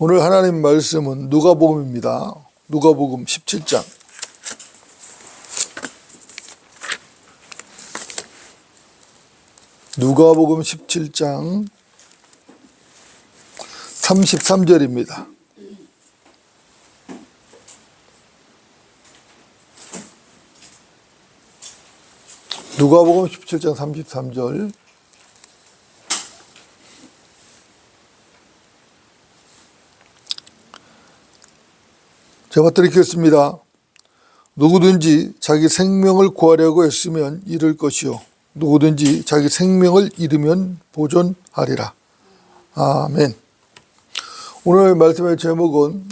오늘 하나님 말씀은 누가복음입니다. 누가복음 17장. 누가복음 17장 33절입니다. 누가복음 17장 33절. 제가 드리겠습니다. 누구든지 자기 생명을 구하려고 했으면 잃을 것이요 누구든지 자기 생명을 잃으면 보존하리라. 아멘. 오늘 말씀의 제목은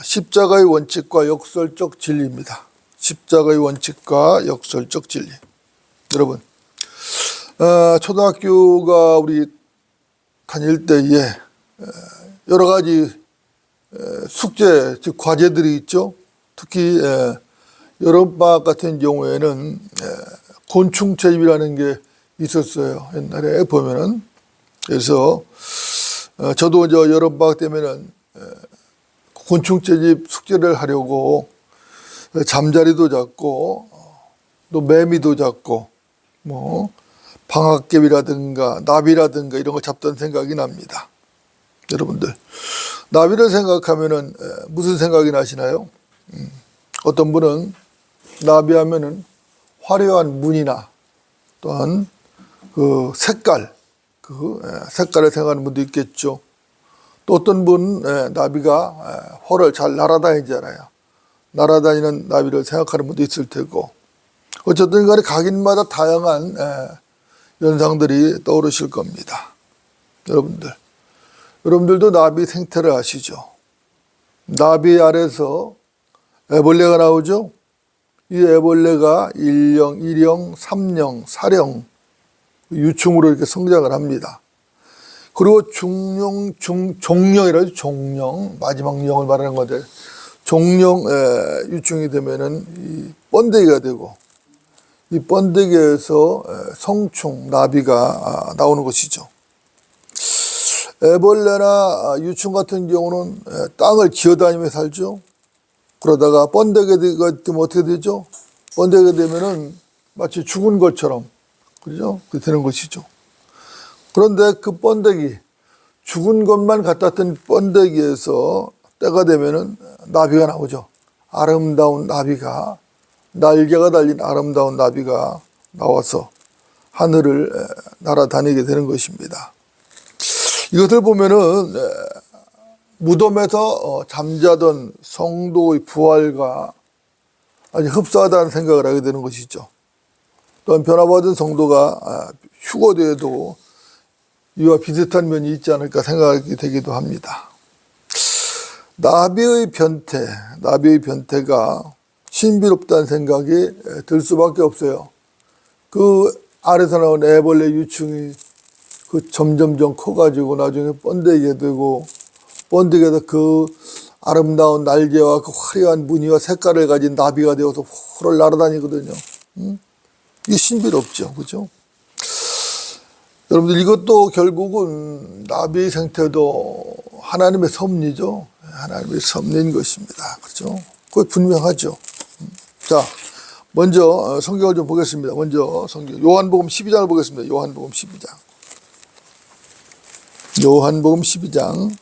십자가의 원칙과 역설적 진리입니다. 십자가의 원칙과 역설적 진리. 여러분, 초등학교가 우리 다닐 때에 여러 가지 숙제, 즉 과제들이 있죠. 특히 여름방학 같은 경우에는 곤충 채집이라는 게 있었어요. 옛날에 보면은. 그래서 저도 저 여름방학 때면은 곤충 채집 숙제를 하려고 잠자리도 잡고 또 매미도 잡고 뭐 방학개비라든가 나비라든가 이런 거 잡던 생각이 납니다. 여러분들, 나비를 생각하면은 무슨 생각이 나시나요? 어떤 분은 나비 하면은 화려한 무늬나 또한 그 색깔, 색깔을 생각하는 분도 있겠죠. 또 어떤 분은 나비가 활을 잘 날아다니잖아요. 날아다니는 나비를 생각하는 분도 있을 테고, 어쨌든 간에 각인마다 다양한 연상들이 떠오르실 겁니다. 여러분들도 나비 생태를 아시죠? 나비 알에서 애벌레가 나오죠? 이 애벌레가 1령, 2령, 3령, 4령 유충으로 이렇게 성장을 합니다. 그리고 종령이라 하죠. 종령, 마지막 영을 말하는 건데, 종령 유충이 되면은 이 번데기가 되고, 이 번데기에서 성충, 나비가 나오는 것이죠. 애벌레나 유충 같은 경우는 땅을 기어다니며 살죠. 그러다가 번데기가 되면 어떻게 되죠? 번데기가 되면은 마치 죽은 것처럼, 그죠? 그렇게 되는 것이죠. 그런데 그 번데기, 죽은 것만 갖다 뜬 번데기에서 때가 되면은 나비가 나오죠. 아름다운 나비가, 날개가 달린 아름다운 나비가 나와서 하늘을 날아다니게 되는 것입니다. 이것을 보면은 무덤에서 잠자던 성도의 부활과 아주 흡사하다는 생각을 하게 되는 것이죠. 또한 변화받은 성도가 휴거되어도 이와 비슷한 면이 있지 않을까 생각이 되기도 합니다. 나비의 변태가 신비롭다는 생각이 들 수밖에 없어요. 그 알에서 나온 애벌레 유충이 점점점 커가지고 나중에 번데기가 되고, 번데기에서 그 아름다운 날개와 그 화려한 무늬와 색깔을 가진 나비가 되어서 홀을 날아다니거든요. 이게 신비롭죠. 그죠? 여러분들, 이것도 결국은 나비의 생태도 하나님의 섭리죠. 하나님의 섭리인 것입니다. 그죠? 그거 분명하죠. 자, 먼저 성경을 좀 보겠습니다. 먼저 성경, 요한복음 12장을 보겠습니다. 요한복음 12장. 요한복음 12장.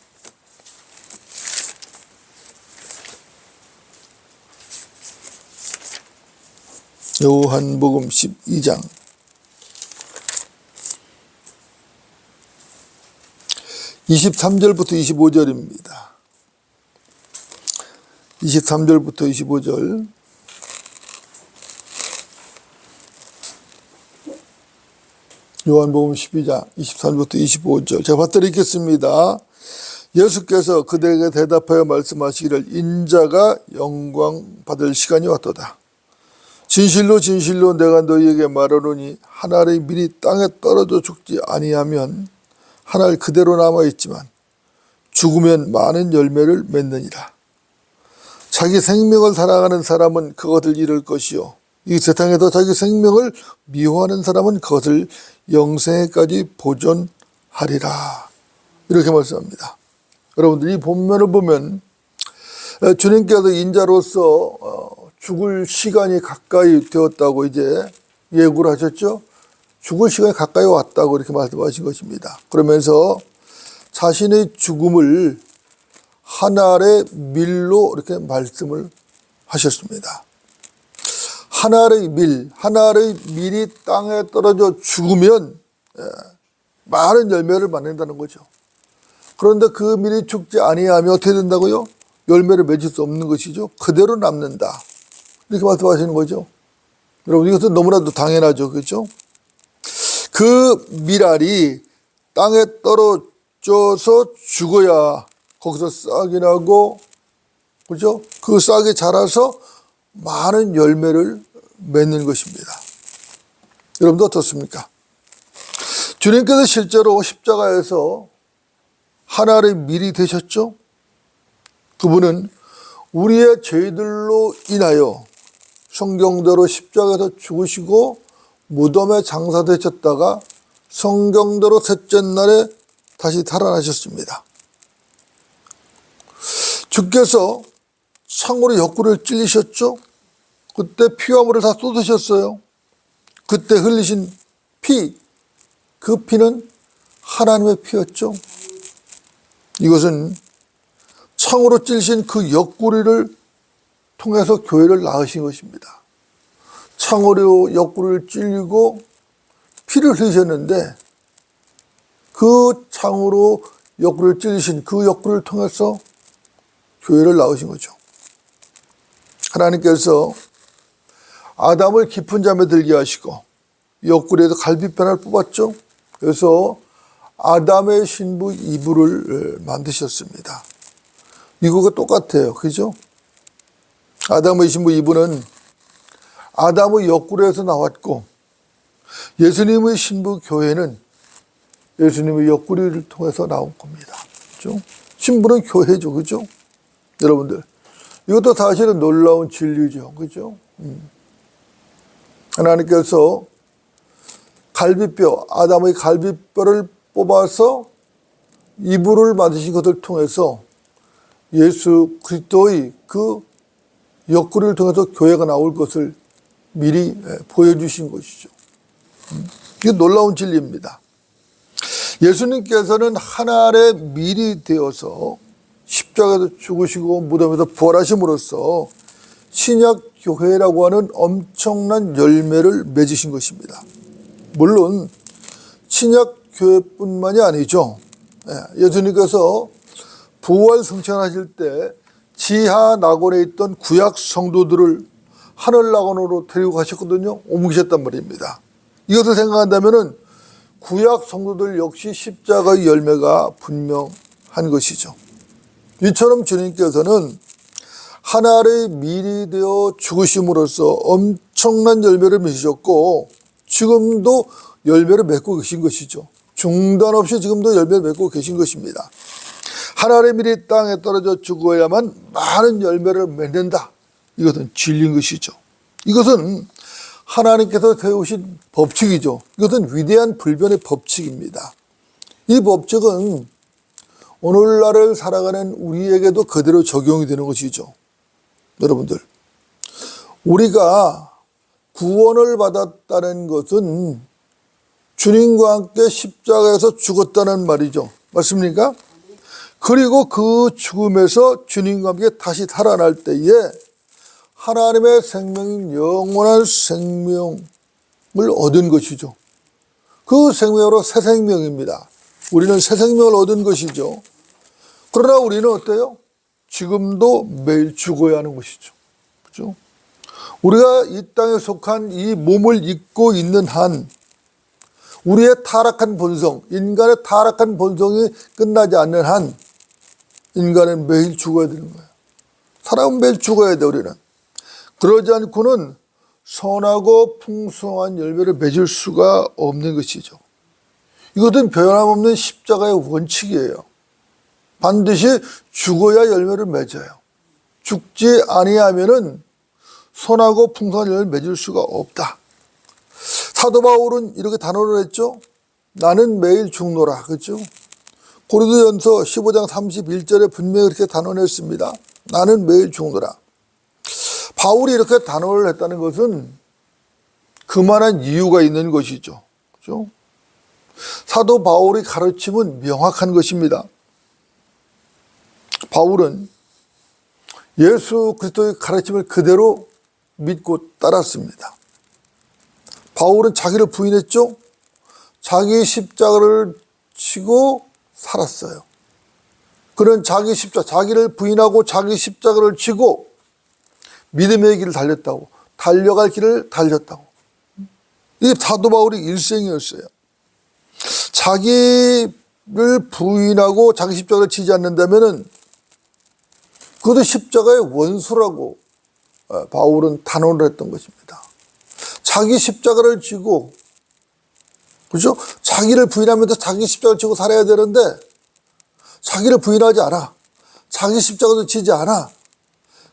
요한복음 12장. 23절부터 25절입니다. 23절부터 25절. 요한복음 12장 23절부터 25절. 제가 받들이겠습니다. 예수께서 그들에게 대답하여 말씀하시기를 인자가 영광 받을 시간이 왔도다. 진실로 진실로 내가 너희에게 말하노니 한 알의 밀이 땅에 떨어져 죽지 아니하면 한 알 그대로 남아있지만 죽으면 많은 열매를 맺느니라. 자기 생명을 사랑하는 사람은 그것을 잃을 것이요 이 세상에서 자기 생명을 미워하는 사람은 그것을 영생에까지 보존하리라. 이렇게 말씀합니다. 여러분들 이 본문을 보면 주님께서 인자로서 죽을 시간이 가까이 되었다고 이제 예고를 하셨죠. 죽을 시간이 가까이 왔다고 이렇게 말씀하신 것입니다. 그러면서 자신의 죽음을 하늘의 밀로 이렇게 말씀을 하셨습니다. 하늘의 밀이 땅에 떨어져 죽으면 많은 열매를 맺는다는 거죠. 그런데 그 밀이 죽지 아니하면 어떻게 된다고요? 열매를 맺을 수 없는 것이죠. 그대로 남는다. 이렇게 말씀하시는 거죠. 여러분, 이것은 너무나도 당연하죠. 그렇죠? 그 밀알이 땅에 떨어져서 죽어야 거기서 싹이 나고, 그죠? 그 싹이 자라서 많은 열매를 맺는 것입니다. 여러분도 어떻습니까? 주님께서 실제로 십자가에서 하나의 밀이 되셨죠? 그분은 우리의 죄들로 인하여 성경대로 십자가에서 죽으시고 무덤에 장사되셨다가 성경대로 셋째 날에 다시 살아나셨습니다. 주께서 창으로 옆구리를 찔리셨죠? 그때 피와 물을 다 쏟으셨어요. 그때 흘리신 피, 그 피는 하나님의 피였죠. 이것은 창으로 찔리신 그 옆구리를 통해서 교회를 낳으신 것입니다. 창으로 옆구리를 찔리고 피를 흘리셨는데 그 창으로 옆구리를 찔리신 그 옆구리를 통해서 교회를 낳으신 거죠. 하나님께서 아담을 깊은 잠에 들게 하시고 옆구리에서 갈비뼈를 뽑았죠. 그래서 아담의 신부 이브를 만드셨습니다. 이거가 똑같아요. 그죠? 아담의 신부 이브는 아담의 옆구리에서 나왔고 예수님의 신부 교회는 예수님의 옆구리를 통해서 나온 겁니다. 그죠? 신부는 교회죠. 그죠? 여러분들, 이것도 사실은 놀라운 진리죠. 그죠? 하나님께서 갈비뼈, 아담의 갈비뼈를 뽑아서 이불을 만드신 것을 통해서 예수 그리스도의 그 옆구리를 통해서 교회가 나올 것을 미리 보여주신 것이죠. 이게 놀라운 진리입니다. 예수님께서는 하늘의 밀이 되어서 십자가에서 죽으시고 무덤에서 부활하심으로써 신약 교회라고 하는 엄청난 열매를 맺으신 것입니다. 물론 신약 교회뿐만이 아니죠. 예수님께서 부활 승천하실 때 지하 낙원에 있던 구약 성도들을 하늘 낙원으로 데리고 가셨거든요. 옮기셨단 말입니다. 이것을 생각한다면 구약 성도들 역시 십자가의 열매가 분명한 것이죠. 이처럼 주님께서는 하늘의 밀이 되어 죽으심으로써 엄청난 열매를 맺으셨고 지금도 열매를 맺고 계신 것이죠. 중단 없이 지금도 열매를 맺고 계신 것입니다. 하늘의 밀이 땅에 떨어져 죽어야만 많은 열매를 맺는다. 이것은 진리인 것이죠. 이것은 하나님께서 세우신 법칙이죠. 이것은 위대한 불변의 법칙입니다. 이 법칙은 오늘날을 살아가는 우리에게도 그대로 적용이 되는 것이죠. 여러분들, 우리가 구원을 받았다는 것은 주님과 함께 십자가에서 죽었다는 말이죠. 맞습니까? 그리고 그 죽음에서 주님과 함께 다시 살아날 때에 하나님의 생명인 영원한 생명을 얻은 것이죠. 그 생명으로 새 생명입니다. 우리는 새 생명을 얻은 것이죠. 그러나 우리는 어때요? 지금도 매일 죽어야 하는 것이죠. 그렇죠? 우리가 이 땅에 속한 이 몸을 입고 있는 한 우리의 타락한 본성, 인간의 타락한 본성이 끝나지 않는 한 인간은 매일 죽어야 되는 거예요. 사람은 매일 죽어야 돼, 우리는. 그러지 않고는 선하고 풍성한 열매를 맺을 수가 없는 것이죠. 이것은 변함없는 십자가의 원칙이에요. 반드시 죽어야 열매를 맺어요. 죽지 아니하면은 선하고 풍성한 열매를 맺을 수가 없다. 사도 바울은 이렇게 단언을 했죠. 나는 매일 죽노라. 그렇죠? 고린도전서 15장 31절에 분명히 그렇게 단언했습니다. 나는 매일 죽노라. 바울이 이렇게 단언을 했다는 것은 그만한 이유가 있는 것이죠. 그렇죠? 사도 바울의 가르침은 명확한 것입니다. 바울은 예수 그리스도의 가르침을 그대로 믿고 따랐습니다. 바울은 자기를 부인했죠. 자기 십자가를 지고 살았어요. 그는 자기 십자가, 자기를 부인하고 자기 십자가를 지고 믿음의 길을 달렸다고, 달려갈 길을 달렸다고. 이게 사도 바울의 일생이었어요. 자기를 부인하고 자기 십자가를 지지 않는다면은 그것도 십자가의 원수라고 바울은 단언을 했던 것입니다. 자기 십자가를 지고, 그렇죠? 자기를 부인하면서 자기 십자가를 지고 살아야 되는데 자기를 부인하지 않아. 자기 십자가도 지지 않아.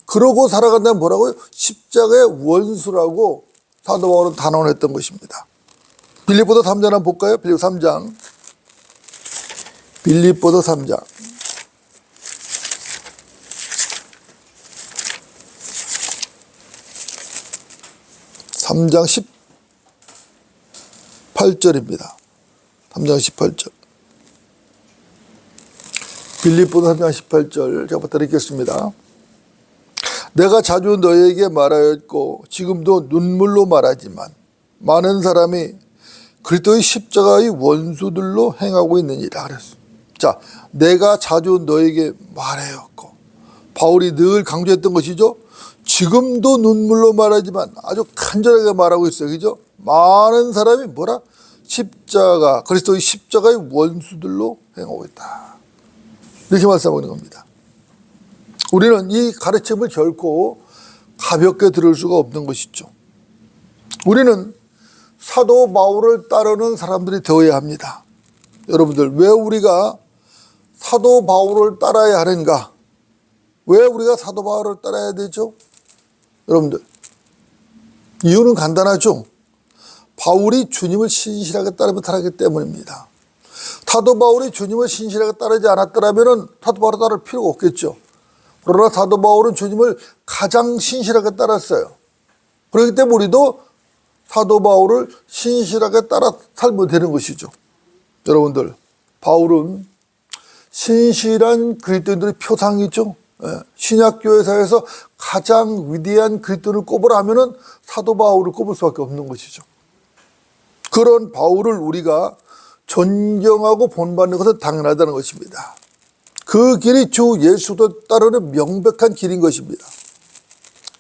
그러고 살아간다면 뭐라고요? 십자가의 원수라고 사도 바울은 단언했던 것입니다. 빌립보서 3장 한번 볼까요? 빌립보서 3장. 빌립보서 3장. 3장 18절입니다. 3장 18절. 빌립보서 3장 18절 제가 드리겠습니다. 내가 자주 너에게 말하였고 지금도 눈물로 말하지만 많은 사람이 그리스도의 십자가의 원수들로 행하고 있느니라 그랬어. 자, 내가 자주 너에게 말하였고, 바울이 늘 강조했던 것이죠. 지금도 눈물로 말하지만 아주 간절하게 말하고 있어요. 그죠? 많은 사람이 뭐라? 십자가, 그리스도의 십자가의 원수들로 행하고 있다. 이렇게 말씀하고 있는 겁니다. 우리는 이 가르침을 결코 가볍게 들을 수가 없는 것이죠. 우리는 사도 바울을 따르는 사람들이 되어야 합니다. 여러분들, 왜 우리가 사도 바울을 따라야 하는가? 왜 우리가 사도 바울을 따라야 되죠? 여러분들, 이유는 간단하죠. 바울이 주님을 신실하게 따르면 따르기 때문입니다. 사도 바울이 주님을 신실하게 따르지 않았더라면 사도 바울을 따를 필요가 없겠죠. 그러나 사도 바울은 주님을 가장 신실하게 따랐어요. 그렇기 때문에 우리도 사도 바울을 신실하게 따라 살면 되는 것이죠. 여러분들, 바울은 신실한 그리스도인들의 표상이죠. 신약교회사에서 가장 위대한 그리스도인을 꼽으라 하면은 사도 바울을 꼽을 수밖에 없는 것이죠. 그런 바울을 우리가 존경하고 본받는 것은 당연하다는 것입니다. 그 길이 주 예수도 따르는 명백한 길인 것입니다.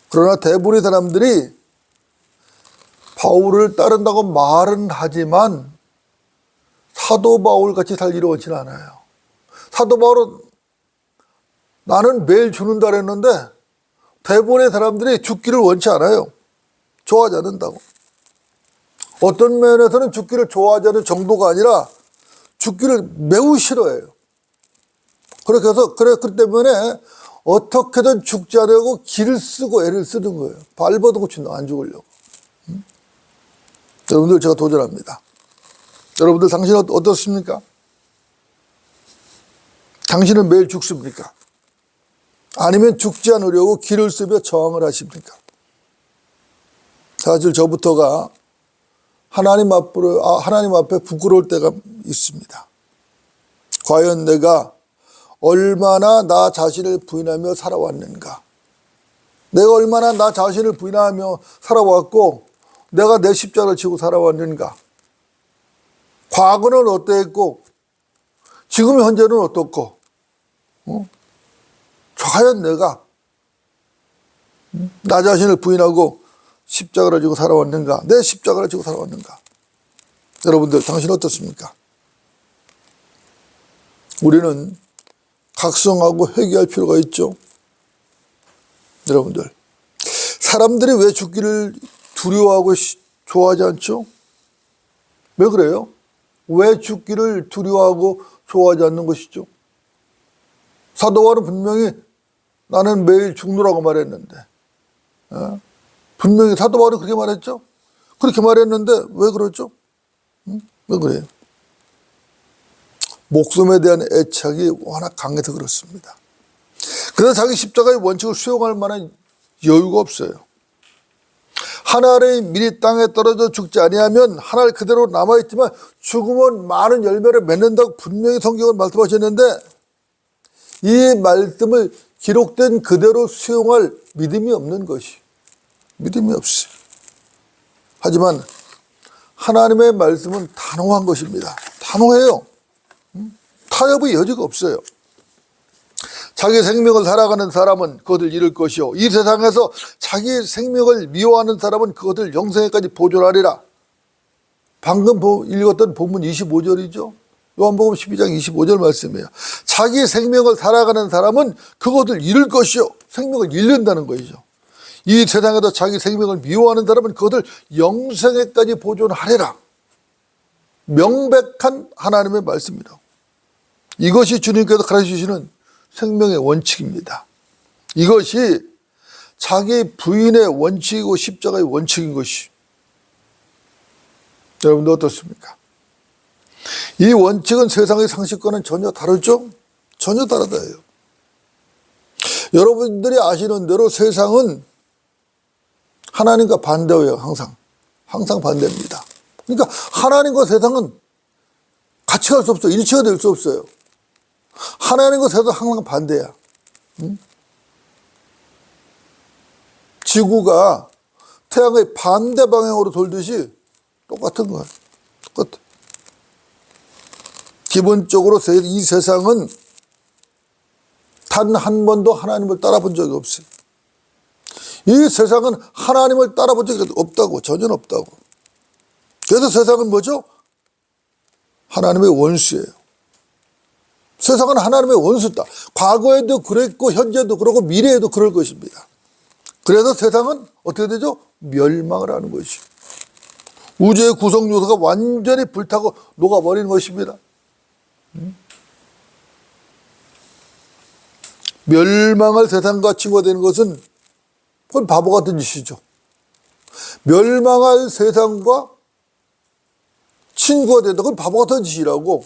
그러나 대부분의 사람들이 바울을 따른다고 말은 하지만 사도 바울 같이 살기를 원치는 않아요. 사도 바울은 나는 매일 죽는다 그랬는데 대부분의 사람들이 죽기를 원치 않아요. 좋아하지 않는다고. 어떤 면에서는 죽기를 좋아하지 않는 정도가 아니라 죽기를 매우 싫어해요. 그렇게 해서 그렇기 때문에 어떻게든 죽지 않으려고 기를 쓰고 애를 쓰는 거예요. 발버둥 고친다, 안 죽으려고. 여러분들, 제가 도전합니다. 여러분들, 당신은 어떻습니까? 당신은 매일 죽습니까? 아니면 죽지 않으려고 기를 쓰며 저항을 하십니까? 사실 저부터가 하나님 앞에 부끄러울 때가 있습니다. 과연 내가 얼마나 나 자신을 부인하며 살아왔는가? 내가 얼마나 나 자신을 부인하며 살아왔고 내가 내 십자가를 지고 살아왔는가? 과거는 어떠했고 지금 현재는 어떻고, 과연 내가 나 자신을 부인하고 십자가를 지고 살아왔는가? 내 십자가를 지고 살아왔는가? 여러분들, 당신은 어떻습니까? 우리는 각성하고 회개할 필요가 있죠. 여러분들, 사람들이 왜 죽기를 두려워하고 좋아하지 않죠? 왜 그래요? 왜 죽기를 두려워하고 좋아하지 않는 것이죠? 사도 바울은 분명히 나는 매일 죽노라고 말했는데, 분명히 사도 바울은 그렇게 말했죠? 그렇게 말했는데 왜 그러죠? 왜 그래요? 목숨에 대한 애착이 워낙 강해서 그렇습니다. 그래서 자기 십자가의 원칙을 수용할 만한 여유가 없어요. 하나님이 미리 땅에 떨어져 죽지 아니하면 하늘 그대로 남아있지만 죽으면 많은 열매를 맺는다고 분명히 성경은 말씀하셨는데, 이 말씀을 기록된 그대로 수용할 믿음이 없는 것이, 믿음이 없어요. 하지만 하나님의 말씀은 단호한 것입니다. 단호해요. 타협의 여지가 없어요. 자기 생명을 살아가는 사람은 그것을 잃을 것이요, 이 세상에서 자기 생명을 미워하는 사람은 그것을 영생에까지 보존하리라. 방금 읽었던 본문 25절이죠. 요한복음 12장 25절 말씀이에요. 자기 생명을 살아가는 사람은 그것을 잃을 것이요, 생명을 잃는다는 것이죠. 이 세상에서 자기 생명을 미워하는 사람은 그것을 영생에까지 보존하리라. 명백한 하나님의 말씀이라고. 이것이 주님께서 가르치시는 생명의 원칙입니다. 이것이 자기 부인의 원칙이고 십자가의 원칙인 것이. 여러분들 어떻습니까? 이 원칙은 세상의 상식과는 전혀 다르죠? 전혀 다르다예요. 여러분들이 아시는 대로 세상은 하나님과 반대예요. 항상 반대입니다. 그러니까 하나님과 세상은 같이 갈 수 없어요. 일치가 될 수 없어요. 하나님과 세상은 항상 반대야. 지구가 태양의 반대 방향으로 돌듯이 똑같은 거야. 똑같아. 기본적으로 이 세상은 단 한 번도 하나님을 따라본 적이 없어요. 이 세상은 하나님을 따라본 적이 없다고, 전혀 없다고. 그래서 세상은 뭐죠? 하나님의 원수예요. 세상은 하나님의 원수다. 과거에도 그랬고 현재도 그러고 미래에도 그럴 것입니다. 그래서 세상은 어떻게 되죠? 멸망을 하는 것이죠. 우주의 구성 요소가 완전히 불타고 녹아버리는 것입니다. 멸망할 세상과 친구가 되는 것은 그건 바보 같은 짓이죠. 멸망할 세상과 친구가 된다. 그건 바보 같은 짓이라고.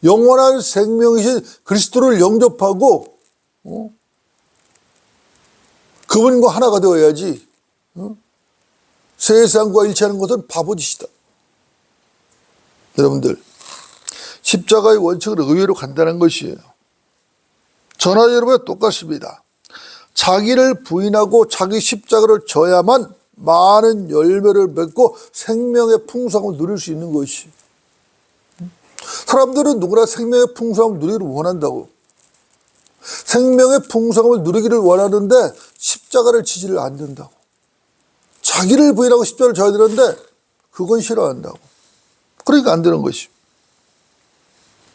영원한 생명이신 그리스도를 영접하고 그분과 하나가 되어야지 세상과 일치하는 것은 바보짓이다. 여러분들, 십자가의 원칙은 의외로 간단한 것이에요. 저나 여러분과 똑같습니다. 자기를 부인하고 자기 십자가를 져야만 많은 열매를 맺고 생명의 풍성함을 누릴 수 있는 것이. 사람들은 누구나 생명의 풍성함을 누리기를 원한다고. 생명의 풍성함을 누리기를 원하는데 십자가를 지지를 않는다고. 자기를 부인하고 십자가를 져야 되는데 그건 싫어한다고. 그러니까 안 되는 것이.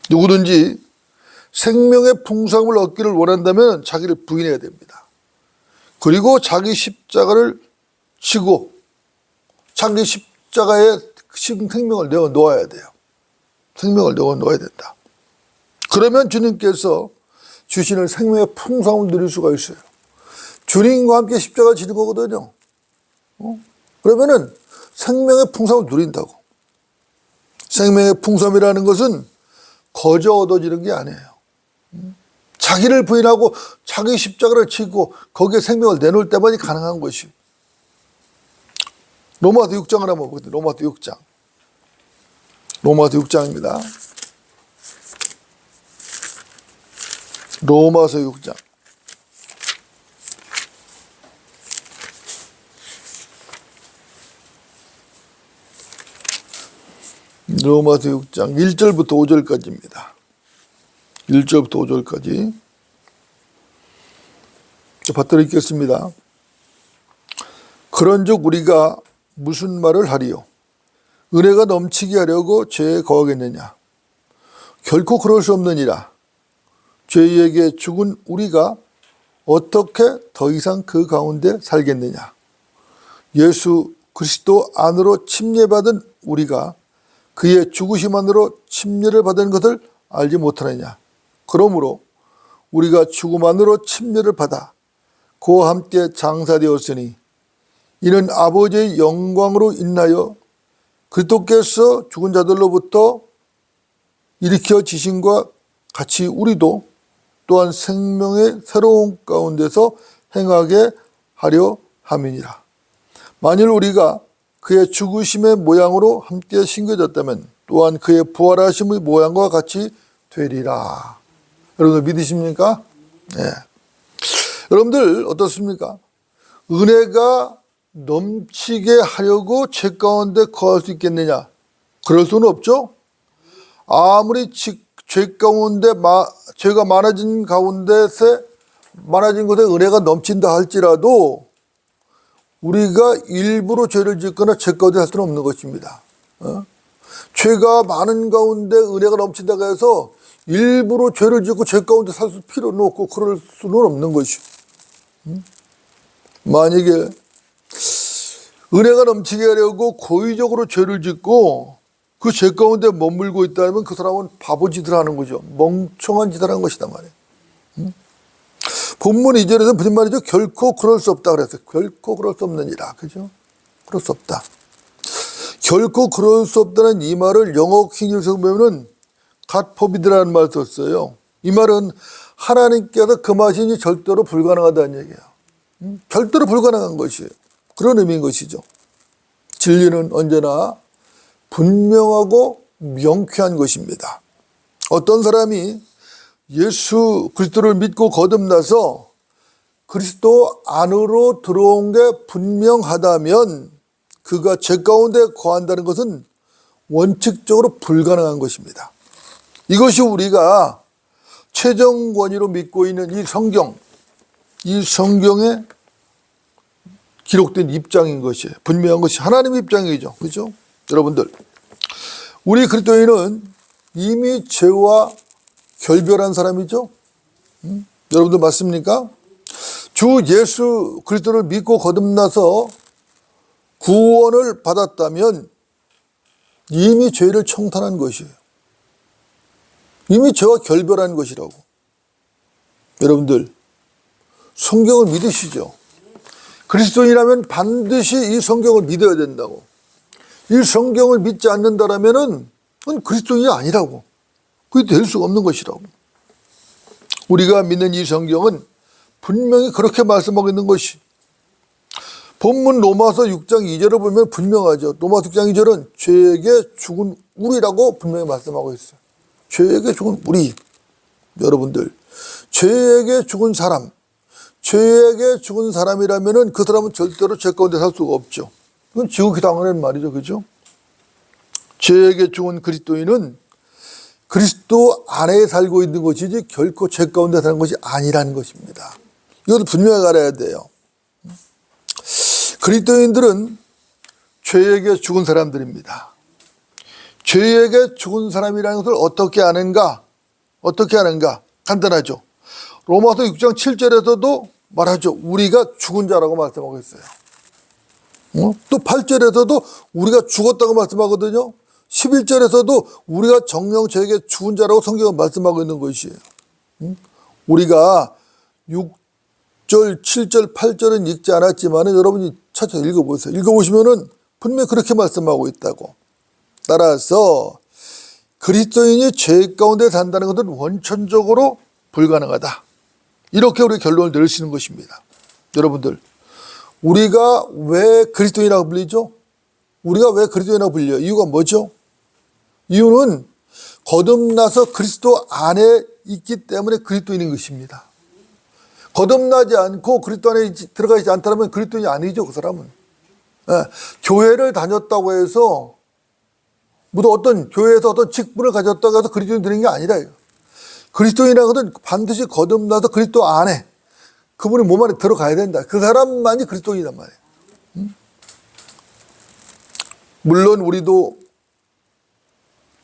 누구든지 생명의 풍성함을 얻기를 원한다면 자기를 부인해야 됩니다. 그리고 자기 십자가를 지고 자기 십자가에 생명을 내어 놓아야 돼요. 생명을 내어 놓아야 된다. 그러면 주님께서 주시는 생명의 풍성함을 누릴 수가 있어요. 주님과 함께 십자가를 지는 거거든요. 그러면은 생명의 풍성함을 누린다고. 생명의 풍성이라는 것은 거저 얻어지는 게 아니에요. 자기를 부인하고 자기 십자가를 지고 거기에 생명을 내놓을 때만이 가능한 것이. 로마서 6장을 한번 보겠습니다. 로마서 6장. 로마서 6장입니다. 로마서 6장. 로마서 6장 1절부터 5절까지입니다. 1절부터 5절까지 받들어 읽겠습니다. 그런즉 우리가 무슨 말을 하리요? 은혜가 넘치게 하려고 죄에 거하겠느냐? 결코 그럴 수 없느니라. 죄에게 죽은 우리가 어떻게 더 이상 그 가운데 살겠느냐? 예수 그리스도 안으로 침례받은 우리가 그의 죽으심 안으로 침례를 받은 것을 알지 못하느냐? 그러므로 우리가 죽음 안으로 침례를 받아 그와 함께 장사되었으니 이는 아버지의 영광으로 인하여 그리스도께서 죽은 자들로부터 일으켜 지신과 같이 우리도 또한 생명의 새로운 가운데서 행하게 하려 함이니라. 만일 우리가 그의 죽으심의 모양으로 함께 심겨졌다면 또한 그의 부활하심의 모양과 같이 되리라. 여러분들 믿으십니까? 네. 여러분들 어떻습니까? 은혜가 넘치게 하려고 죄 가운데 거할 수 있겠느냐? 그럴 수는 없죠. 아무리 죄 가운데 죄가 많아진 가운데서 많아진 곳에 은혜가 넘친다 할지라도 우리가 일부러 죄를 짓거나 죄 가운데 할 수는 없는 것입니다. 죄가 많은 가운데 은혜가 넘친다고 해서 일부러 죄를 짓고 죄 가운데 살 필요는 없고 그럴 수는 없는 것이죠. 만약에 은혜가 넘치게 하려고 고의적으로 죄를 짓고 그 죄 가운데 머물고 있다면 그 사람은 바보짓을 하는 거죠. 멍청한 짓을 하는 것이다 말이에요. 본문 2절에서 무슨 말이죠? 결코 그럴 수 없다 그랬어요. 결코 그럴 수 없느니라. 그죠? 그럴 수 없다. 결코 그럴 수 없다는 이 말을 영어 킹에서 보면은 God forbid라는 말을 썼어요. 이 말은 하나님께서 금하시니 절대로 불가능하다는 얘기예요. 절대로 불가능한 것이에요. 그런 의미인 것이죠. 진리는 언제나 분명하고 명쾌한 것입니다. 어떤 사람이 예수 그리스도를 믿고 거듭나서 그리스도 안으로 들어온 게 분명하다면 그가 죄 가운데 거한다는 것은 원칙적으로 불가능한 것입니다. 이것이 우리가 최종 권위로 믿고 있는 이 성경에 기록된 입장인 것이에요. 분명한 것이 하나님의 입장이죠. 그렇죠? 여러분들, 우리 그리스도인은 이미 죄와 결별한 사람이죠. 여러분들 맞습니까? 주 예수 그리스도를 믿고 거듭나서 구원을 받았다면 이미 죄를 청탄한 것이에요. 이미 죄와 결별한 것이라고. 여러분들 성경을 믿으시죠? 그리스도인이라면 반드시 이 성경을 믿어야 된다고. 이 성경을 믿지 않는다라면은 그건 그리스도인이 아니라고. 그게 될 수가 없는 것이라고. 우리가 믿는 이 성경은 분명히 그렇게 말씀하고 있는 것이. 본문 로마서 6장 2절을 보면 분명하죠. 로마서 6장 2절은 죄에게 죽은 우리라고 분명히 말씀하고 있어요. 죄에게 죽은 우리. 여러분들, 죄에게 죽은 사람, 죄에게 죽은 사람이라면은 그 사람은 절대로 죄 가운데 살 수가 없죠. 그건 지극히 당연한 말이죠. 그죠? 죄에게 죽은 그리스도인은 그리스도 안에 살고 있는 것이지 결코 죄 가운데 사는 것이 아니라는 것입니다. 이것도 분명히 알아야 돼요. 그리스도인들은 죄에게 죽은 사람들입니다. 죄에게 죽은 사람이라는 것을 어떻게 아는가? 어떻게 아는가? 간단하죠. 로마서 6장 7절에서도 말하죠. 우리가 죽은 자라고 말씀하고 있어요. 또 8절에서도 우리가 죽었다고 말씀하거든요. 11절에서도 우리가 정령 죄에게 죽은 자라고 성경은 말씀하고 있는 것이에요. 우리가 6절, 7절, 8절은 읽지 않았지만 여러분이 찾아서 읽어보세요. 읽어보시면은 분명히 그렇게 말씀하고 있다고. 따라서 그리스도인이 죄 가운데 산다는 것은 원천적으로 불가능하다. 이렇게 우리 결론을 내릴 수 있는 것입니다. 여러분들, 우리가 왜 그리스도인이라고 불리죠? 우리가 왜 그리스도인이라고 불려요? 이유가 뭐죠? 이유는 거듭나서 그리스도 안에 있기 때문에 그리스도인인 것입니다. 거듭나지 않고 그리스도 안에 들어가 있지 않다면 그리스도인이 아니죠. 그 사람은. 교회를 다녔다고 해서 무슨 어떤 교회에서 어떤 직분을 가졌다고 해서 그리스도인 되는 게 아니라 그리스도인이라는 것은 반드시 거듭나서 그리스도 안에 그분이 몸 안에 들어가야 된다. 그 사람만이 그리스도인이란 말이에요. 물론 우리도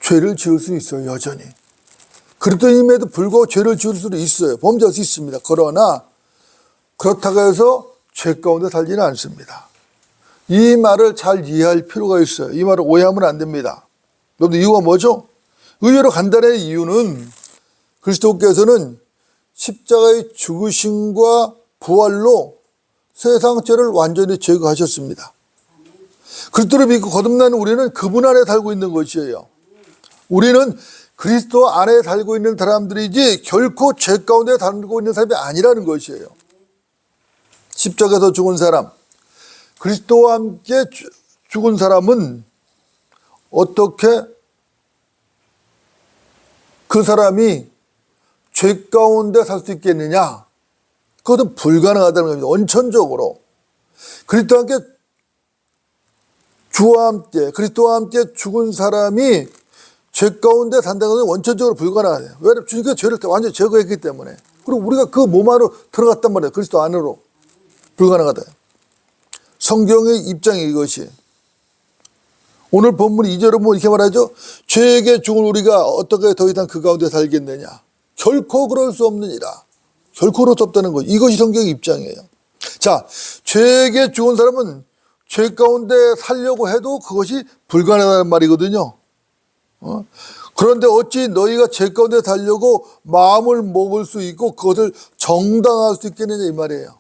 죄를 지을 수 있어요. 여전히. 그리스도인임에도 불구하고 죄를 지을 수도 있어요. 범죄할 수 있습니다. 그러나 그렇다고 해서 죄 가운데 살지는 않습니다. 이 말을 잘 이해할 필요가 있어요. 이 말을 오해하면 안 됩니다. 여러분 이유가 뭐죠? 의외로 간단한 이유는 그리스도께서는 십자가의 죽으심과 부활로 세상 죄를 완전히 제거하셨습니다. 그리스도를 믿고 거듭난 우리는 그분 안에 살고 있는 것이에요. 우리는 그리스도 안에 살고 있는 사람들이지 결코 죄 가운데 살고 있는 사람이 아니라는 것이에요. 십자가에서 죽은 사람, 그리스도와 함께 죽은 사람은 어떻게 그 사람이 죄 가운데 살 수 있겠느냐? 그것은 불가능하다는 겁니다. 원천적으로. 그리스도와 함께 주와 함께 그리스도와 함께 죽은 사람이 죄 가운데 산다는 것은 원천적으로 불가능해요. 왜냐하면 주님께서 죄를 완전히 제거했기 때문에. 그리고 우리가 그 몸 안으로 들어갔단 말이에요. 그리스도 안으로. 불가능하다. 성경의 입장이 이것이. 오늘 본문 2절을 보면 이렇게 말하죠. 죄에게 죽은 우리가 어떻게 더 이상 그 가운데 살겠느냐. 결코 그럴 수 없느니라. 결코 그럴 수 없다는 것. 이것이 성경의 입장이에요. 자, 죄에게 죽은 사람은 죄 가운데 살려고 해도 그것이 불가능하다는 말이거든요. 그런데 어찌 너희가 죄 가운데 살려고 마음을 먹을 수 있고 그것을 정당화할 수 있겠느냐 이 말이에요.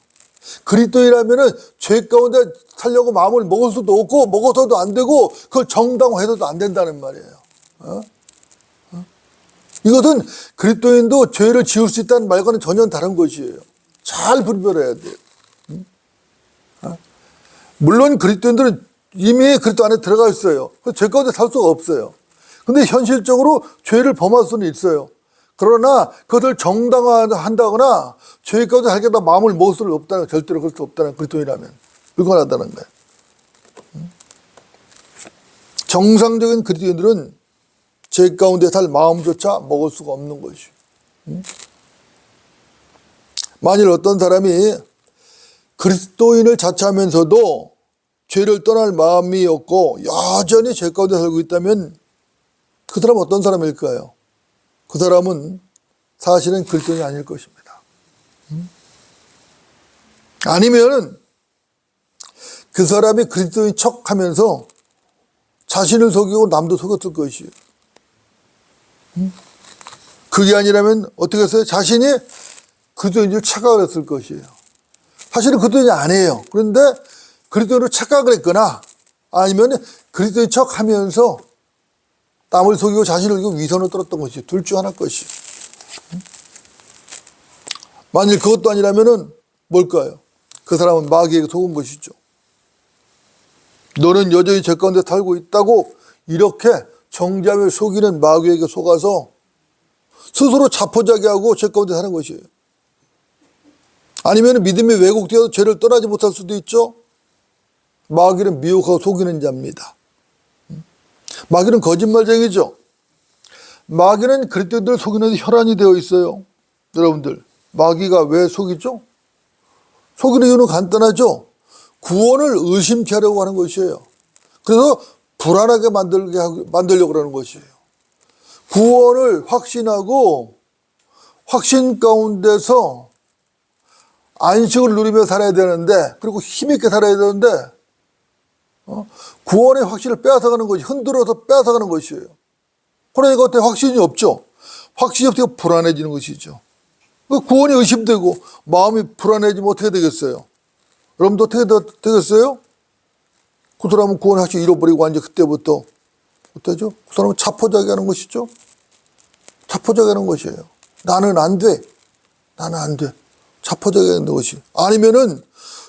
그리스도인이라면은 죄 가운데 살려고 마음을 먹을 수도 없고 먹어서도 안 되고 그걸 정당화해서도 안 된다는 말이에요. 이것은 그리스도인도 죄를 지을 수 있다는 말과는 전혀 다른 것이에요. 잘 분별해야 돼요. 물론 그리스도인들은 이미 그리스도 안에 들어가 있어요. 그래서 죄 가운데 살 수가 없어요. 근데 현실적으로 죄를 범할 수는 있어요. 그러나 그것을 정당화한다거나 죄 가운데 살겠다 마음을 먹을 수는 없다는, 절대로 그럴 수 없다는, 그리스도인이라면 불가능하다는 거예요. 정상적인 그리스도인들은 죄 가운데 살 마음조차 먹을 수가 없는 것이죠. 만일 어떤 사람이 그리스도인을 자처하면서도 죄를 떠날 마음이 없고 여전히 죄 가운데 살고 있다면 그 사람은 어떤 사람일까요? 그 사람은 사실은 그리스도인이 아닐 것입니다. 아니면은 그 사람이 그리스도인 척하면서 자신을 속이고 남도 속였을 것이에요. 그게 아니라면 어떻게 했어요? 자신이 그리스도인 줄 착각을 했을 것이에요. 사실은 그리스도인이 아니에요. 그런데 그리스도인으로 착각을 했거나 아니면 그리스도인 척하면서 남을 속이고 자신을 속이고 위선을 떨었던 것이 둘 중 하나일 것이. 만일 그것도 아니라면은 뭘까요? 그 사람은 마귀에게 속은 것이죠. 너는 여전히 죄 가운데 살고 있다고 이렇게 정죄하며 속이는 마귀에게 속아서 스스로 자포자기하고 죄 가운데 사는 것이에요. 아니면 믿음이 왜곡되어서 죄를 떠나지 못할 수도 있죠. 마귀는 미혹하고 속이는 자입니다. 마귀는 거짓말쟁이죠. 마귀는 그리스도인들을 속이는 혈안이 되어 있어요. 여러분들, 마귀가 왜 속이죠? 속이는 이유는 간단하죠. 구원을 의심케 하려고 하는 것이에요. 그래서 불안하게 만들려고 하는 것이에요. 구원을 확신하고 확신 가운데서 안식을 누리며 살아야 되는데, 그리고 힘있게 살아야 되는데 구원의 확신을 빼앗아가는 것이, 흔들어서 빼앗아가는 것이에요. 그러니까 어때? 확신이 없죠. 확신이 없으니까 불안해지는 것이죠. 구원이 의심되고 마음이 불안해지면 어떻게 되겠어요? 여러분도 어떻게 되겠어요? 그 사람은 구원의 확신을 잃어버리고 완전 그때부터 어때죠? 그 사람은 자포자기하는 것이죠. 자포자기하는 것이에요. 나는 안 돼. 나는 안 돼. 자포자기하는 것이. 아니면은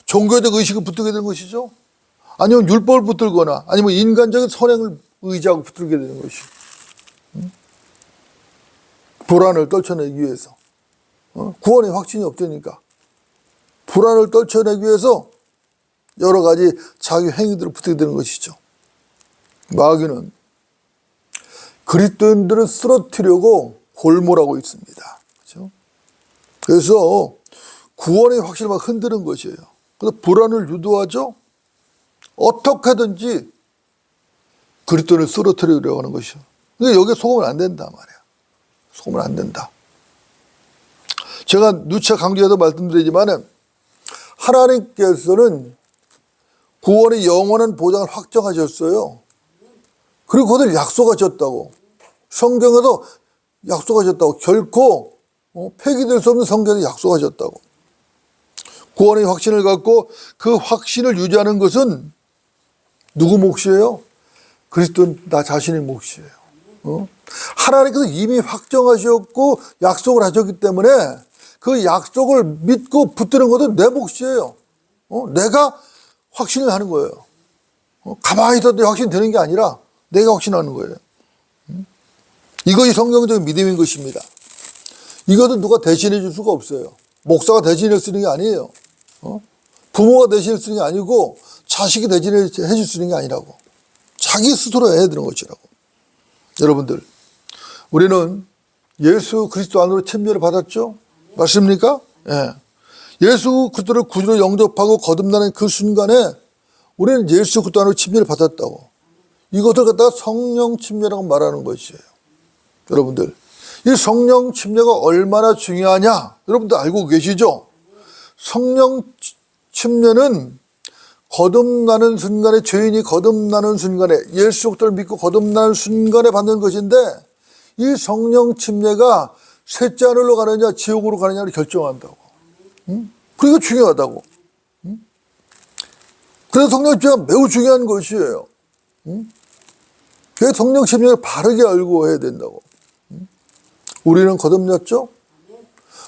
종교적 의식을 붙들게 되는 것이죠. 아니면 율법을 붙들거나 아니면 인간적인 선행을 의지하고 붙들게 되는 것이. 불안을 떨쳐내기 위해서. 구원의 확신이 없으니까. 불안을 떨쳐내기 위해서 여러 가지 자기 행위들을 붙들게 되는 것이죠. 마귀는 그리스도인들을 쓰러뜨리려고 골몰하고 있습니다. 그렇죠? 그래서 구원의 확신을 막 흔드는 것이에요. 그래서 불안을 유도하죠. 어떻게든지 그리스도를 쓰러뜨리려고 하는 것이죠. 근데 여기에 속으면 안 된다 말이야. 속으면 안 된다. 제가 누차 강조해서 말씀드리지만 하나님께서는 구원의 영원한 보장을 확정하셨어요. 그리고 그것을 약속하셨다고. 성경에도 약속하셨다고. 결코 폐기될 수 없는 성경에 약속하셨다고. 구원의 확신을 갖고 그 확신을 유지하는 것은 누구 몫이에요? 그리스도 나 자신의 몫이에요. 하나님께서 이미 확정하셨고 약속을 하셨기 때문에 그 약속을 믿고 붙드는 것도 내 몫이에요. 내가 확신을 하는 거예요. 가만히 있어도 확신이 되는 게 아니라 내가 확신하는 거예요. 이것이 성경적인 믿음인 것입니다. 이것은 누가 대신해 줄 수가 없어요. 목사가 대신해 쓰는 게 아니에요. 부모가 대신해 쓰는 게 아니고 자식이 대신해 줄 수 있는 게 아니라고. 자기 스스로 해야 되는 것이라고. 여러분들, 우리는 예수 그리스도 안으로 참여를 받았죠? 맞습니까? 예. 예수 그리스도를 구주로 영접하고 거듭나는 그 순간에 우리는 예수 그리스도 안으로 침례를 받았다고. 이것을 갖다가 성령 침례라고 말하는 것이에요. 여러분들, 이 성령 침례가 얼마나 중요하냐? 여러분들 알고 계시죠? 성령 침례는 거듭나는 순간에, 죄인이 거듭나는 순간에, 예수 그리스도를 믿고 거듭나는 순간에 받는 것인데, 이 성령 침례가 셋째 하늘로 가느냐 지옥으로 가느냐를 결정한다고. 그리고 중요하다고. 그래서 성령 침례가 매우 중요한 것이에요. 그래서 성령 침례를 바르게 알고 해야 된다고. 우리는 거듭났죠?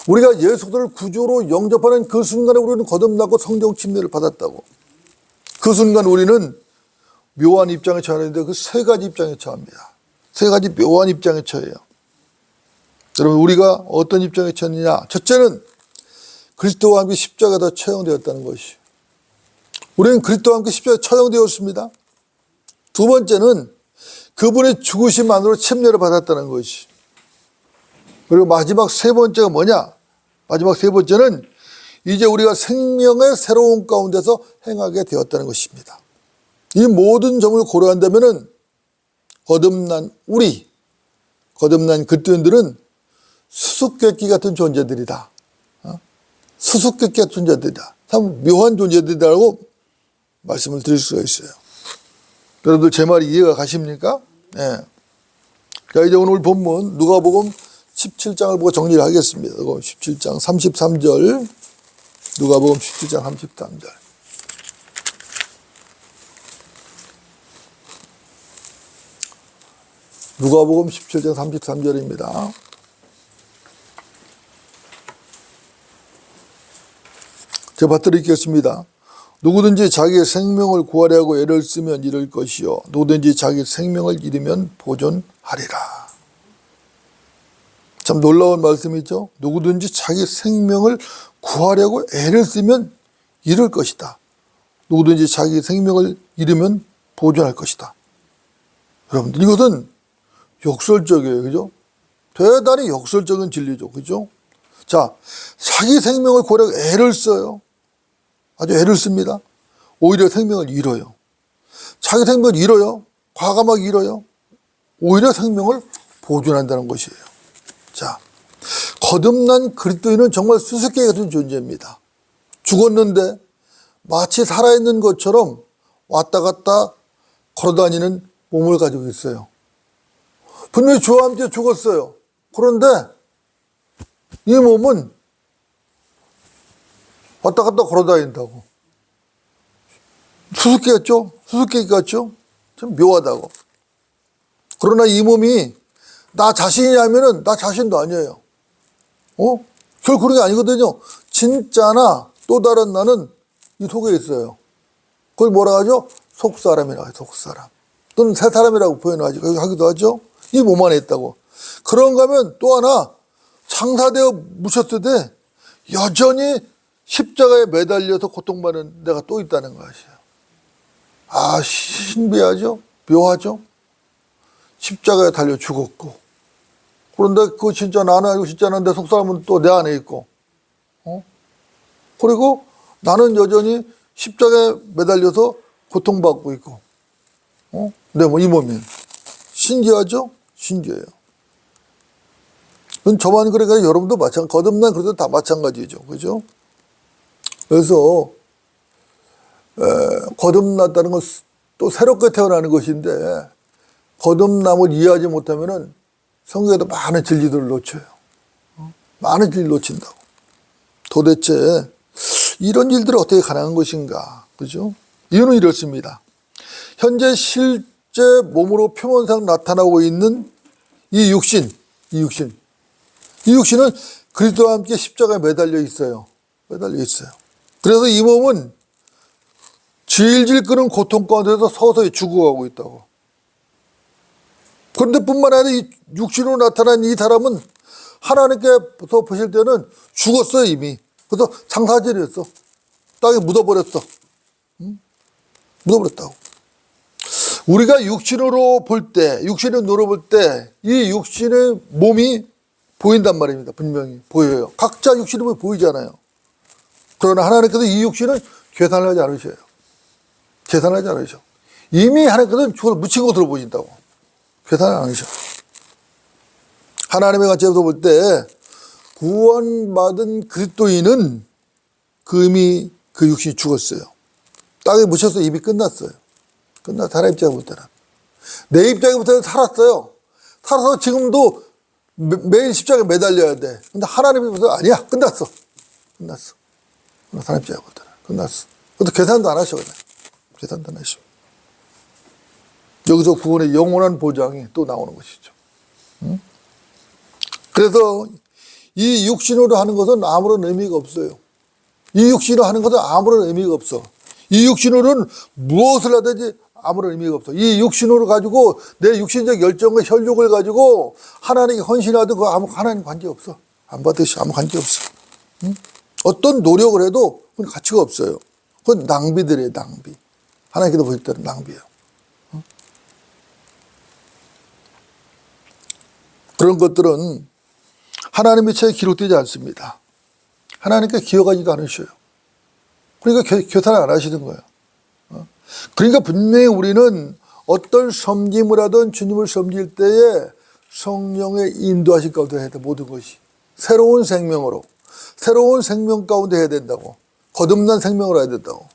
우리가 예수 그리스도를 구주로 영접하는 그 순간에 우리는 거듭나고 성령 침례를 받았다고. 그 순간 우리는 묘한 입장에 처하는데 그 세 가지 입장에 처합니다. 세 가지 묘한 입장에 처해요. 여러분, 우리가 어떤 입장에 처했느냐? 첫째는 그리스도와 함께 십자가에 처형되었다는 것이. 우리는 그리스도와 함께 십자가에 처형되었습니다. 두 번째는 그분의 죽으심 안으로 침례를 받았다는 것이. 그리고 마지막 세 번째가 뭐냐? 마지막 세 번째는 이제 우리가 생명의 새로운 가운데서 행하게 되었다는 것입니다. 이 모든 점을 고려한다면은 거듭난 우리, 거듭난 그리스도인들은 수수께끼 같은 존재들이다. 수수께끼 같은 존재들이다. 참 묘한 존재들이라고 말씀을 드릴 수가 있어요. 여러분들 제 말이 이해가 가십니까? 네. 자, 이제 오늘 본문 누가복음 17장을 보고 정리를 하겠습니다. 누가복음 17장 33절. 누가복음 17장 33절. 누가복음 17장 33절입니다. 제가 받들이겠습니다. 누구든지 자기의 생명을 구하려고 애를 쓰면 잃을 것이요 누구든지 자기 생명을 잃으면 보존하리라. 참 놀라운 말씀이죠. 누구든지 자기 생명을 구하려고 애를 쓰면 잃을 것이다. 누구든지 자기 생명을 잃으면 보존할 것이다. 여러분들, 이것은 역설적이에요. 그죠? 대단히 역설적인 진리죠. 그죠? 자, 자기 생명을 구하려고 애를 써요. 아주 애를 씁니다. 오히려 생명을 잃어요. 자기 생명을 잃어요. 과감하게 잃어요. 오히려 생명을 보존한다는 것이에요. 자, 거듭난 그리스도인은 정말 수수께끼 같은 존재입니다. 죽었는데 마치 살아있는 것처럼 왔다 갔다 걸어다니는 몸을 가지고 있어요. 분명히 주와 함께 죽었어요. 그런데 이 몸은 왔다 갔다 걸어다닌다고. 수수께끼 같죠? 수수께끼 같죠? 참 묘하다고. 그러나 이 몸이 나 자신이냐면은 나 자신도 아니에요. 결코 그런 게 아니거든요. 진짜나 또 다른 나는 이 속에 있어요. 그걸 뭐라 하죠? 속사람이라고 해요. 속사람. 또는 새 사람이라고 표현하기도 하죠. 이 몸 안에 있다고. 그런가 하면 또 하나 장사되어 묻혔을 때 여전히 십자가에 매달려서 고통받는 내가 또 있다는 것이에요. 아, 신비하죠? 묘하죠? 십자가에 달려 죽었고, 그런데 그거 진짜 나는 아니고 진짜 나는 내 속사람은 또 내 안에 있고, 그리고 나는 여전히 십자가에 매달려서 고통받고 있고, 내 이 몸이. 신기하죠? 신기해요. 저만 그러니까 여러분도 마찬가지, 거듭난 그래도 다 마찬가지죠. 그죠? 그래서, 거듭났다는 건 또 새롭게 태어나는 것인데, 거듭남을 이해하지 못하면은 성경에도 많은 진리들을 놓쳐요. 많은 진리를 놓친다고. 도대체 이런 일들이 어떻게 가능한 것인가? 그죠? 이유는 이렇습니다. 현재 실제 몸으로 표면상 나타나고 있는 이 육신은 그리스도와 함께 십자가에 매달려 있어요. 매달려 있어요. 그래서 이 몸은 질질 끄는 고통 가운데서 서서히 죽어가고 있다고. 그런데 뿐만 아니라 이 육신으로 나타난 이 사람은 하나님께서 보실 때는 죽었어요, 이미. 그래서 장사질이었어. 땅에 묻어버렸어. 묻어버렸다고. 우리가 육신으로 볼 때, 육신의 눈으로 볼 때, 이 육신의 몸이 보인단 말입니다. 분명히 보여요. 각자 육신의 몸이 보이잖아요. 그러나 하나님께서 이 육신은 계산을 하지 않으셔요. 계산을 하지 않으셔. 이미 하나님께서는 죽어서 묻힌 것으로 보인다고. 계산을 안 하셔. 하나님의 관점에서 볼 때 구원받은 그리스도인은 이미 그 육신이 죽었어요. 땅에 묻혀서 이미 끝났어요. 하나님 입장에 볼 때는. 내 입장에 볼 때는 살았어요. 살아서 지금도 매일 십자가에 매달려야 돼. 근데 하나님이 보세요. 아니야. 끝났어. 하나님 입장에 볼 때는. 끝났어. 그것도 계산도 안 하셔. 계산도 안 하셔. 여기서 구원의 영원한 보장이 또 나오는 것이죠. 그래서 이 육신으로 하는 것은 아무런 의미가 없어요. 이 육신으로 하는 것은 아무런 의미가 없어. 이 육신으로는 무엇을 하든지 아무런 의미가 없어. 이 육신으로 가지고 내 육신적 열정과 혈육을 가지고 하나님께 헌신하든 그거 아무 하나님 관계 없어. 안 받으시 아무 관계 없어. 어떤 노력을 해도 그건 가치가 없어요. 그건 낭비들이에요, 낭비. 하나님께서 보실 때는 낭비예요. 그런 것들은 하나님의 책에 기록되지 않습니다. 하나님께 기억하지도 않으셔요. 그러니까 계산을 안 하시는 거예요. 그러니까 분명히 우리는 어떤 섬김을 하든 주님을 섬길 때에 성령의 인도하실 가운데 해야 돼, 모든 것이. 새로운 생명으로, 새로운 생명 가운데 해야 된다고. 거듭난 생명으로 해야 된다고.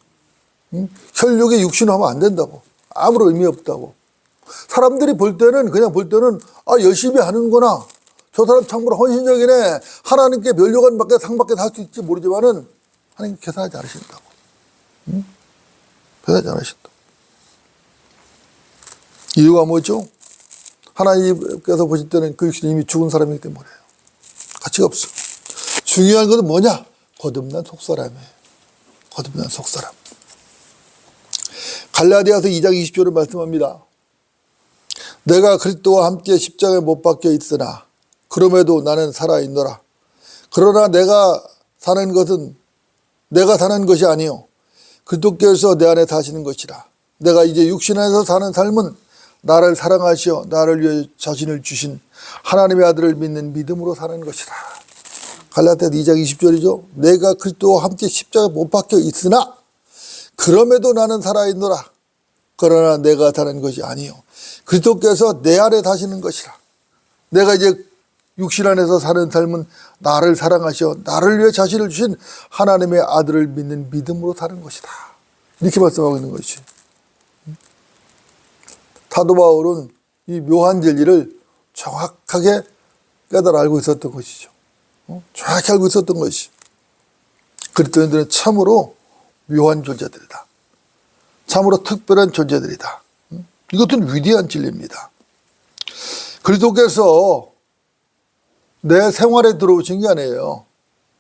혈육의 육신으로 하면 안 된다고. 아무런 의미 없다고. 사람들이 볼 때는, 그냥 볼 때는, 아, 열심히 하는구나. 저 사람 참으로 헌신적이네. 하나님께 면류관 받게 상 받게 할 수 있지 모르지만은 하나님 계산하지 않으신다고. 계산하지 않으신다고. 이유가 뭐죠? 하나님께서 보실 때는 그 육신이 이미 죽은 사람이기 때문에 가치가 없어. 중요한 것은 뭐냐? 거듭난 속사람이에요. 거듭난 속사람. 갈라디아서 2장 20절을 말씀합니다. 내가 그리스도와 함께 십자가에 못 박혀 있으나 그럼에도 나는 살아있노라. 그러나 내가 사는 것이 아니요 그리스도께서 내 안에 사시는 것이라. 내가 이제 육신 안에서 사는 삶은 나를 사랑하시어 나를 위해 자신을 주신 하나님의 아들을 믿는 믿음으로 사는 것이라. 갈라디아서 2장 20절이죠. 내가 그리스도와 함께 십자가에 못 박혀 있으나 그럼에도 나는 살아있노라. 그러나 내가 사는 것이 아니요 그리스도께서 내 안에 사시는 것이라. 내가 이제 육신 안에서 사는 삶은 나를 사랑하셔 나를 위해 자신을 주신 하나님의 아들을 믿는 믿음으로 사는 것이다. 이렇게 말씀하고 있는 것이. 사도 바울은 이 묘한 진리를 정확하게 깨달아 알고 있었던 것이죠. 정확히 알고 있었던 것이. 그리스도인들은 참으로 묘한 존재들이다. 참으로 특별한 존재들이다. 이것은 위대한 진리입니다. 그리스도께서 내 생활에 들어오신 게 아니에요.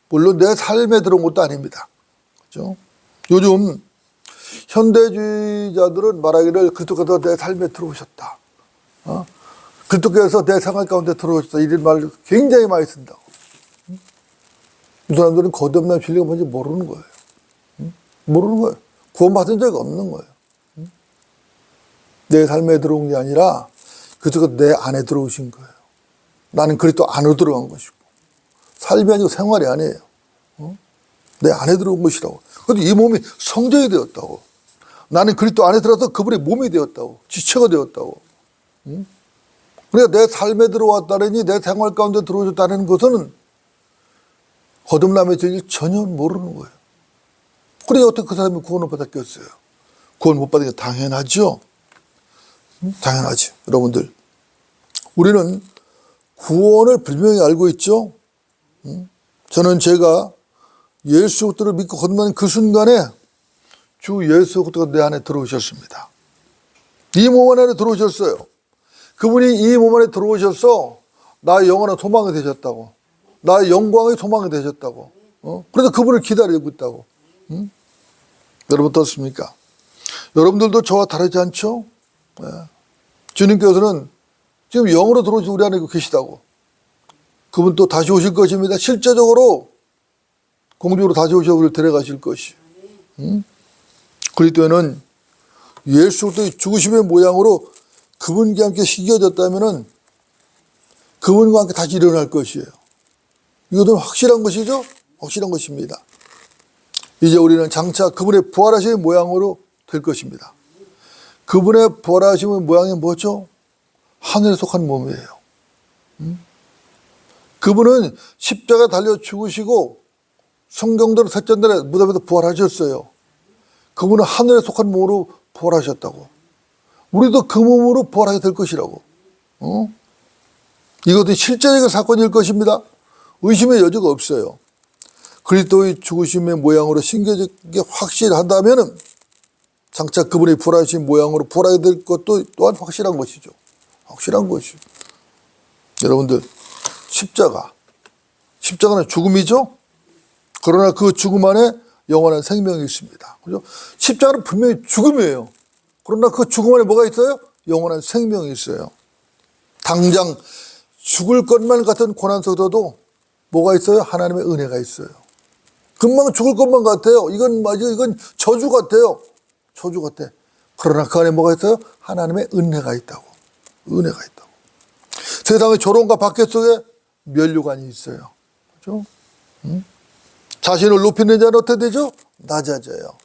물론 내 삶에 들어온 것도 아닙니다. 그렇죠? 요즘 현대주의자들은 말하기를 그리스도께서 내 삶에 들어오셨다. 그리스도께서 내 생활 가운데 들어오셨다. 이런 말을 굉장히 많이 쓴다고. 이 사람들은 거듭난 진리가 뭔지 모르는 거예요. 모르는 거예요. 구원받은 적이 없는 거예요. 내 삶에 들어온 게 아니라 그리스도가 내 안에 들어오신 거예요. 나는 그리스도 안으로 들어간 것이고 삶이 아니고 생활이 아니에요. 내 안에 들어온 것이라고. 그런데 이 몸이 성전이 되었다고. 나는 그리스도 안에 들어서 그분의 몸이 되었다고. 지체가 되었다고. 그러니까 내 삶에 들어왔다느니 내 생활 가운데 들어오셨다는 것은 거듭남의 진리를 전혀 모르는 거예요. 그래 어떻게 그 사람이 구원을 받았겠어요? 구원 못 받은 게 당연하죠. 당연하죠. 여러분들 우리는 구원을 분명히 알고 있죠. 저는 제가 예수 그리스도를 믿고 거듭나는 그 순간에 주 예수 그리스도가 내 안에 들어오셨습니다. 이 몸 안에 들어오셨어요. 그분이 이 몸 안에 들어오셔서 나의 영원한 소망이 되셨다고. 나의 영광의 소망이 되셨다고. 그래서 그분을 기다리고 있다고. 여러분 어떻습니까? 여러분들도 저와 다르지 않죠? 예. 주님께서는 지금 영으로 들어오시 우리 안에 계시다고. 그분 또 다시 오실 것입니다. 실제적으로 공중으로 다시 오셔서 우리를 데려가실 것이요. 그리스도는 예수 그리스도의 죽으심의 모양으로 그분과 함께 희겨졌다면은 그분과 함께 다시 일어날 것이에요. 이것은 확실한 것이죠? 확실한 것입니다. 이제 우리는 장차 그분의 부활하신 모양으로 될 것입니다. 그분의 부활하신 모양이 뭐죠? 하늘에 속한 몸이에요. 그분은 십자가에 달려 죽으시고 성경대로 셋째 날에 무덤에서 부활하셨어요. 그분은 하늘에 속한 몸으로 부활하셨다고. 우리도 그 몸으로 부활하게 될 것이라고. 이것도 실제적인 사건일 것입니다. 의심의 여지가 없어요. 그리스도의 죽으심의 모양으로 신겨지게 확실하다면은 장차 그분의 부활하신 모양으로 부활하게 될 것도 또한 확실한 것이죠. 확실한 것이죠. 여러분들, 십자가는 죽음이죠. 그러나 그 죽음 안에 영원한 생명이 있습니다. 그죠? 십자가는 분명히 죽음이에요. 그러나 그 죽음 안에 뭐가 있어요? 영원한 생명이 있어요. 당장 죽을 것만 같은 고난 속에서도 뭐가 있어요? 하나님의 은혜가 있어요. 금방 죽을 것만 같아요. 이건 맞아요. 이건 저주 같아요. 저주 같아. 그러나 그 안에 뭐가 있어요? 하나님의 은혜가 있다고. 은혜가 있다고. 세상의 조롱과 박해 속에 면류관이 있어요. 그렇죠? 자신을 높이는 자는 어떻게 되죠? 낮아져요.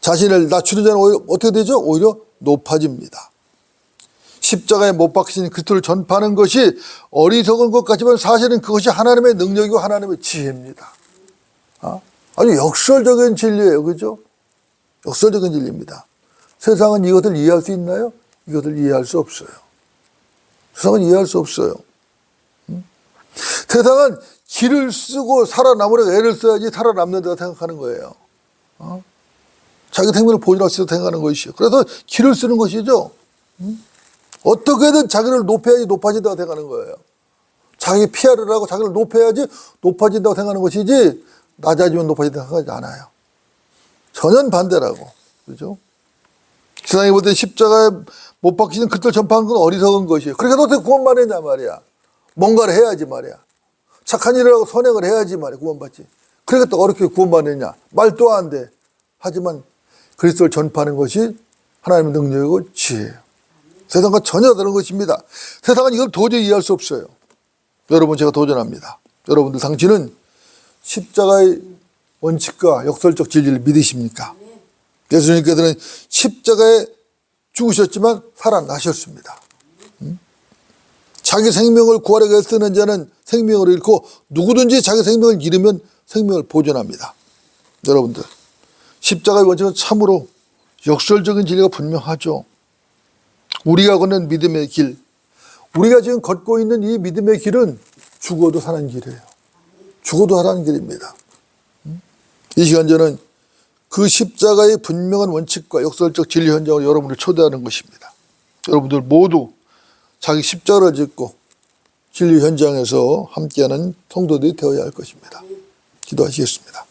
자신을 낮추는 자는 오히려 어떻게 되죠? 오히려 높아집니다. 십자가에 못 박히신 그리스도를 전파하는 것이 어리석은 것 같지만 사실은 그것이 하나님의 능력이고 하나님의 지혜입니다. 아주 역설적인 진리예요. 그죠? 역설적인 진리입니다. 세상은 이것을 이해할 수 있나요? 이것을 이해할 수 없어요. 세상은 이해할 수 없어요. 세상은 길을 쓰고 살아남으려고 애를 써야지 살아남는다고 생각하는 거예요. 자기 생명을 보존할 수 있다고 생각하는 것이죠. 그래서 길을 쓰는 것이죠. 어떻게든 자기를 높여야지 높아진다고 생각하는 거예요. 자기 피하를 하고 자기를 높여야지 높아진다고 생각하는 것이지 낮아지면 높아진다고 생각하지 않아요. 전혀 반대라고. 그죠? 세상이 볼 때 십자가에 못 박히는 그리스도를 전파하는 건 어리석은 것이에요. 그러니까 어떻게 구원만 했냐 말이야. 뭔가를 해야지 말이야. 착한 일을 하고 선행을 해야지 말이야. 구원받지. 그러니까 또 어렵게 구원받느냐. 말도 안 돼. 하지만 그리스도를 전파하는 것이 하나님의 능력이고 지혜예요. 세상과 전혀 다른 것입니다. 세상은 이걸 도저히 이해할 수 없어요. 여러분 제가 도전합니다. 여러분들 당신은 십자가의 원칙과 역설적 진리를 믿으십니까? 예수님께서는 십자가에 죽으셨지만 살아나셨습니다. 자기 생명을 구하려고 애쓰는 자는 생명을 잃고 누구든지 자기 생명을 잃으면 생명을 보존합니다. 여러분들 십자가의 원칙은 참으로 역설적인 진리가 분명하죠. 우리가 걷는 믿음의 길, 우리가 지금 걷고 있는 이 믿음의 길은 죽어도 사는 길이에요. 죽어도 사는 길입니다. 이 시간 저는 그 십자가의 분명한 원칙과 역설적 진리 현장으로 여러분을 초대하는 것입니다. 여러분들 모두 자기 십자가를 짓고 진리 현장에서 함께하는 성도들이 되어야 할 것입니다. 기도하시겠습니다.